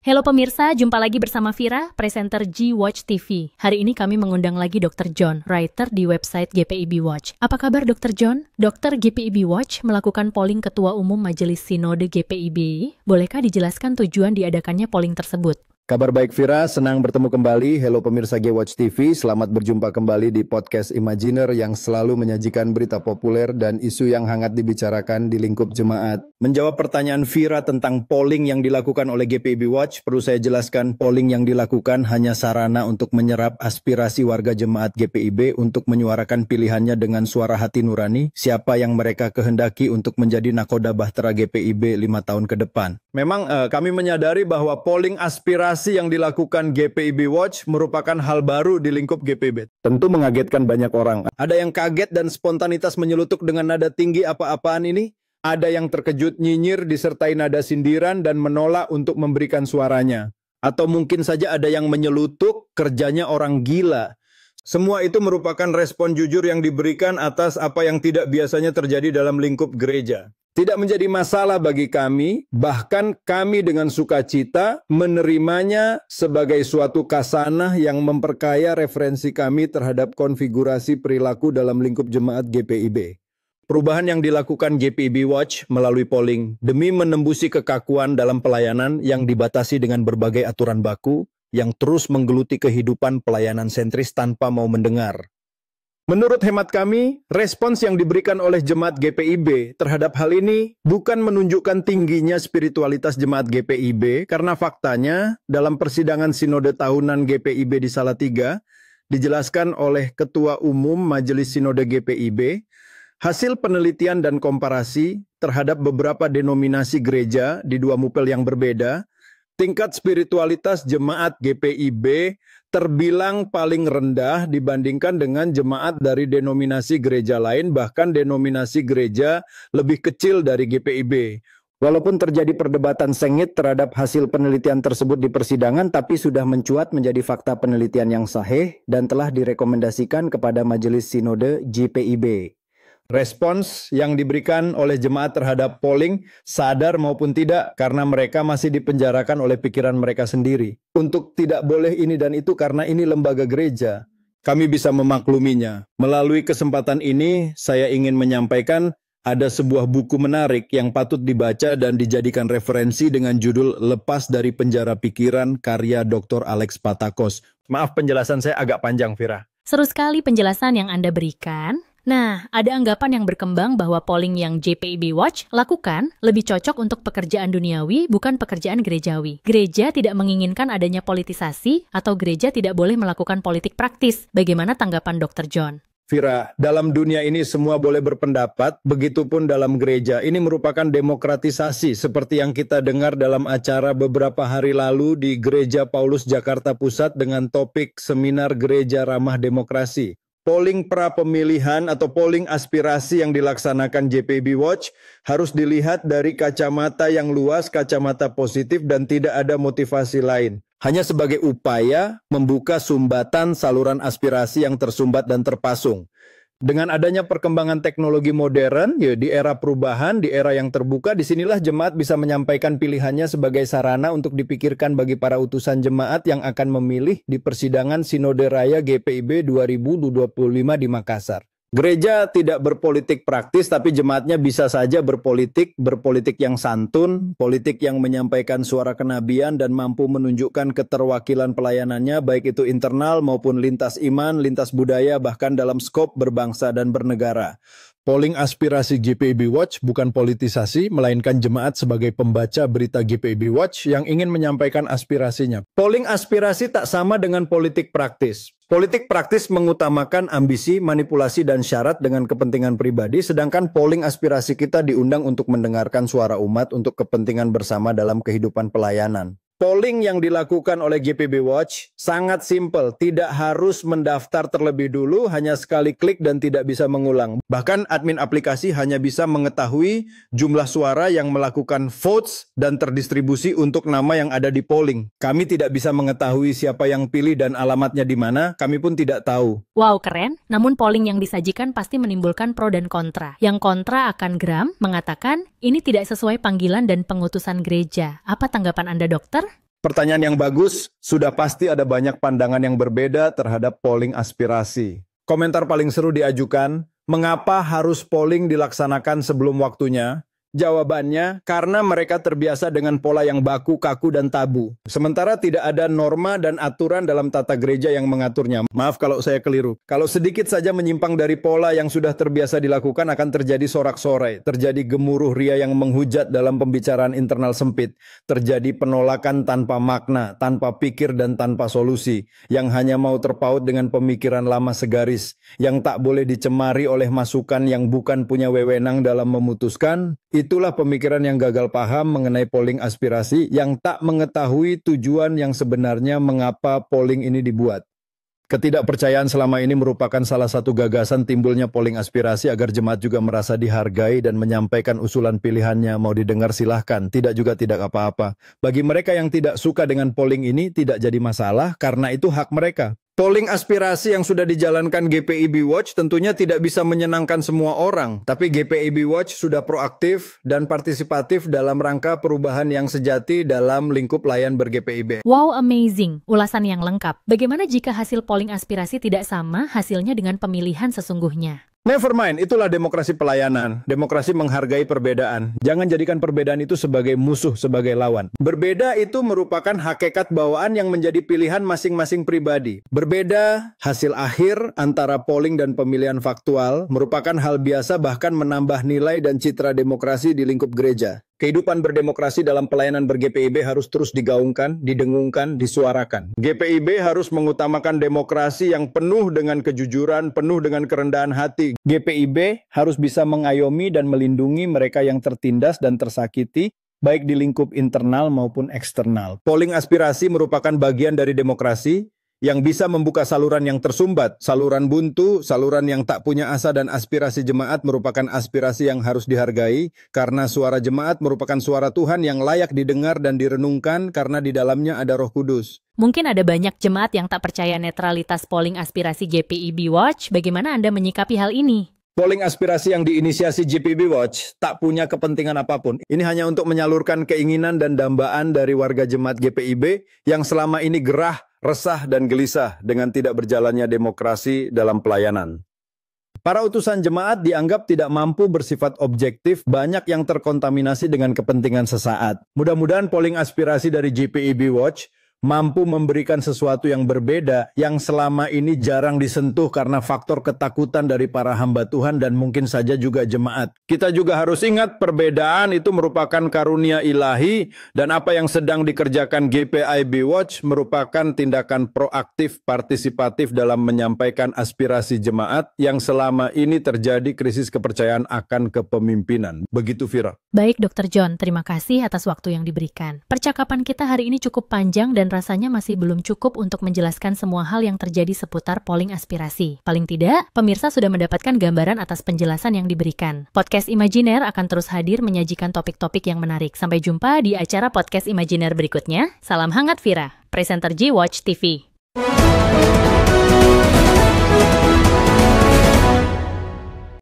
Halo pemirsa, jumpa lagi bersama Vira, presenter G-Watch TV. Hari ini kami mengundang lagi Dr. John, writer di website GPIB Watch. Apa kabar Dr. John? Dr. GPIB Watch melakukan polling Ketua Umum Majelis Sinode GPIB. Bolehkah dijelaskan tujuan diadakannya polling tersebut? Kabar baik Vira, senang bertemu kembali. Halo pemirsa G-Watch TV, selamat berjumpa kembali di podcast Imaginer yang selalu menyajikan berita populer dan isu yang hangat dibicarakan di lingkup jemaat. Menjawab pertanyaan Vira tentang polling yang dilakukan oleh GPIB Watch, perlu saya jelaskan polling yang dilakukan hanya sarana untuk menyerap aspirasi warga jemaat GPIB untuk menyuarakan pilihannya dengan suara hati nurani, siapa yang mereka kehendaki untuk menjadi nakoda bahtera GPIB 5 tahun ke depan. Memang kami menyadari bahwa polling aspirasi yang dilakukan GPIB Watch merupakan hal baru di lingkup GPIB. Tentu mengagetkan banyak orang. Ada yang kaget dan spontanitas menyelutuk dengan nada tinggi apa-apaan ini. Ada yang terkejut nyinyir disertai nada sindiran dan menolak untuk memberikan suaranya. Atau mungkin saja ada yang menyelutuk kerjanya orang gila. Semua itu merupakan respon jujur yang diberikan atas apa yang tidak biasanya terjadi dalam lingkup gereja. Tidak menjadi masalah bagi kami, bahkan kami dengan sukacita menerimanya sebagai suatu kasanah yang memperkaya referensi kami terhadap konfigurasi perilaku dalam lingkup jemaat GPIB. Perubahan yang dilakukan GPIB Watch melalui polling demi menembusi kekakuan dalam pelayanan yang dibatasi dengan berbagai aturan baku yang terus menggeluti kehidupan pelayanan sentris tanpa mau mendengar. Menurut hemat kami, respons yang diberikan oleh jemaat GPIB terhadap hal ini bukan menunjukkan tingginya spiritualitas jemaat GPIB, karena faktanya dalam persidangan sinode tahunan GPIB di Salatiga, dijelaskan oleh Ketua Umum Majelis Sinode GPIB, hasil penelitian dan komparasi terhadap beberapa denominasi gereja di dua mupel yang berbeda, tingkat spiritualitas jemaat GPIB terbilang paling rendah dibandingkan dengan jemaat dari denominasi gereja lain, bahkan denominasi gereja lebih kecil dari GPIB. Walaupun terjadi perdebatan sengit terhadap hasil penelitian tersebut di persidangan, tapi sudah mencuat menjadi fakta penelitian yang sahih dan telah direkomendasikan kepada Majelis Sinode GPIB. Respons yang diberikan oleh jemaat terhadap polling sadar maupun tidak karena mereka masih dipenjarakan oleh pikiran mereka sendiri. Untuk tidak boleh ini dan itu karena ini lembaga gereja. Kami bisa memakluminya. Melalui kesempatan ini saya ingin menyampaikan ada sebuah buku menarik yang patut dibaca dan dijadikan referensi dengan judul Lepas dari Penjara Pikiran karya Dr. Alex Patakos. Maaf penjelasan saya agak panjang, Vira. Seru sekali penjelasan yang Anda berikan. Nah, ada anggapan yang berkembang bahwa polling yang GPIB Watch lakukan lebih cocok untuk pekerjaan duniawi, bukan pekerjaan gerejawi. Gereja tidak menginginkan adanya politisasi atau gereja tidak boleh melakukan politik praktis. Bagaimana tanggapan Dr. John? Vira, dalam dunia ini semua boleh berpendapat, begitupun dalam gereja. Ini merupakan demokratisasi seperti yang kita dengar dalam acara beberapa hari lalu di Gereja Paulus Jakarta Pusat dengan topik Seminar Gereja Ramah Demokrasi. Polling pra pemilihan atau polling aspirasi yang dilaksanakan GPIB Watch harus dilihat dari kacamata yang luas, kacamata positif dan tidak ada motivasi lain. Hanya sebagai upaya membuka sumbatan saluran aspirasi yang tersumbat dan terpasung. Dengan adanya perkembangan teknologi modern, ya, di era perubahan, di era yang terbuka, disinilah jemaat bisa menyampaikan pilihannya sebagai sarana untuk dipikirkan bagi para utusan jemaat yang akan memilih di persidangan Sinode Raya GPIB 2025 di Makassar. Gereja tidak berpolitik praktis, tapi jemaatnya bisa saja berpolitik yang santun, politik yang menyampaikan suara kenabian dan mampu menunjukkan keterwakilan pelayanannya, baik itu internal maupun lintas iman, lintas budaya, bahkan dalam skop berbangsa dan bernegara. Polling aspirasi GPIB Watch bukan politisasi, melainkan jemaat sebagai pembaca berita GPIB Watch yang ingin menyampaikan aspirasinya. Polling aspirasi tak sama dengan politik praktis. Politik praktis mengutamakan ambisi, manipulasi, dan syarat dengan kepentingan pribadi, sedangkan polling aspirasi kita diundang untuk mendengarkan suara umat untuk kepentingan bersama dalam kehidupan pelayanan. Polling yang dilakukan oleh GPIB Watch sangat simpel, tidak harus mendaftar terlebih dulu, hanya sekali klik dan tidak bisa mengulang. Bahkan admin aplikasi hanya bisa mengetahui jumlah suara yang melakukan votes dan terdistribusi untuk nama yang ada di polling. Kami tidak bisa mengetahui siapa yang pilih dan alamatnya di mana, kami pun tidak tahu. Wow, keren. Namun polling yang disajikan pasti menimbulkan pro dan kontra. Yang kontra akan geram, mengatakan ini tidak sesuai panggilan dan pengutusan gereja. Apa tanggapan Anda, dokter? Pertanyaan yang bagus, sudah pasti ada banyak pandangan yang berbeda terhadap polling aspirasi. Komentar paling seru diajukan, mengapa harus polling dilaksanakan sebelum waktunya? Jawabannya, karena mereka terbiasa dengan pola yang baku, kaku, dan tabu. Sementara tidak ada norma dan aturan dalam tata gereja yang mengaturnya. Maaf kalau saya keliru. Kalau sedikit saja menyimpang dari pola yang sudah terbiasa dilakukan akan terjadi sorak-sorai, terjadi gemuruh ria yang menghujat dalam pembicaraan internal sempit, terjadi penolakan tanpa makna, tanpa pikir dan tanpa solusi, yang hanya mau terpaut dengan pemikiran lama segaris, yang tak boleh dicemari oleh masukan yang bukan punya wewenang dalam memutuskan. Itulah pemikiran yang gagal paham mengenai polling aspirasi yang tak mengetahui tujuan yang sebenarnya mengapa polling ini dibuat. Ketidakpercayaan selama ini merupakan salah satu gagasan timbulnya polling aspirasi agar jemaat juga merasa dihargai dan menyampaikan usulan pilihannya. Mau didengar silahkan, tidak juga tidak apa-apa. Bagi mereka yang tidak suka dengan polling ini tidak jadi masalah karena itu hak mereka. Polling aspirasi yang sudah dijalankan GPIB Watch tentunya tidak bisa menyenangkan semua orang, tapi GPIB Watch sudah proaktif dan partisipatif dalam rangka perubahan yang sejati dalam lingkup layan ber-GPIB. Wow, amazing. Ulasan yang lengkap. Bagaimana jika hasil polling aspirasi tidak sama hasilnya dengan pemilihan sesungguhnya? Never mind, itulah demokrasi pelayanan. Demokrasi menghargai perbedaan. Jangan jadikan perbedaan itu sebagai musuh, sebagai lawan. Berbeda itu merupakan hakikat bawaan yang menjadi pilihan masing-masing pribadi. Berbeda hasil akhir antara polling dan pemilihan faktual merupakan hal biasa, bahkan menambah nilai dan citra demokrasi di lingkup gereja. Kehidupan berdemokrasi dalam pelayanan ber-GPIB harus terus digaungkan, didengungkan, disuarakan. GPIB harus mengutamakan demokrasi yang penuh dengan kejujuran, penuh dengan kerendahan hati. GPIB harus bisa mengayomi dan melindungi mereka yang tertindas dan tersakiti, baik di lingkup internal maupun eksternal. Polling aspirasi merupakan bagian dari demokrasi yang bisa membuka saluran yang tersumbat, saluran buntu, saluran yang tak punya asa, dan aspirasi jemaat merupakan aspirasi yang harus dihargai karena suara jemaat merupakan suara Tuhan yang layak didengar dan direnungkan karena di dalamnya ada Roh Kudus. Mungkin ada banyak jemaat yang tak percaya netralitas polling aspirasi GPIB Watch. Bagaimana Anda menyikapi hal ini? Polling aspirasi yang diinisiasi GPIB Watch tak punya kepentingan apapun. Ini hanya untuk menyalurkan keinginan dan dambaan dari warga jemaat GPIB yang selama ini gerah, resah, dan gelisah dengan tidak berjalannya demokrasi dalam pelayanan. Para utusan jemaat dianggap tidak mampu bersifat objektif, banyak yang terkontaminasi dengan kepentingan sesaat. Mudah-mudahan polling aspirasi dari GPIB Watch mampu memberikan sesuatu yang berbeda yang selama ini jarang disentuh karena faktor ketakutan dari para hamba Tuhan dan mungkin saja juga jemaat. Kita juga harus ingat perbedaan itu merupakan karunia ilahi dan apa yang sedang dikerjakan GPIB Watch merupakan tindakan proaktif partisipatif dalam menyampaikan aspirasi jemaat yang selama ini terjadi krisis kepercayaan akan kepemimpinan. Begitu, Vira. Baik, Dr. John, terima kasih atas waktu yang diberikan. Percakapan kita hari ini cukup panjang dan rasanya masih belum cukup untuk menjelaskan semua hal yang terjadi seputar polling aspirasi. Paling tidak, pemirsa sudah mendapatkan gambaran atas penjelasan yang diberikan. Podcast Imajiner akan terus hadir menyajikan topik-topik yang menarik. Sampai jumpa di acara Podcast Imajiner berikutnya. Salam hangat Vira, presenter G-Watch TV.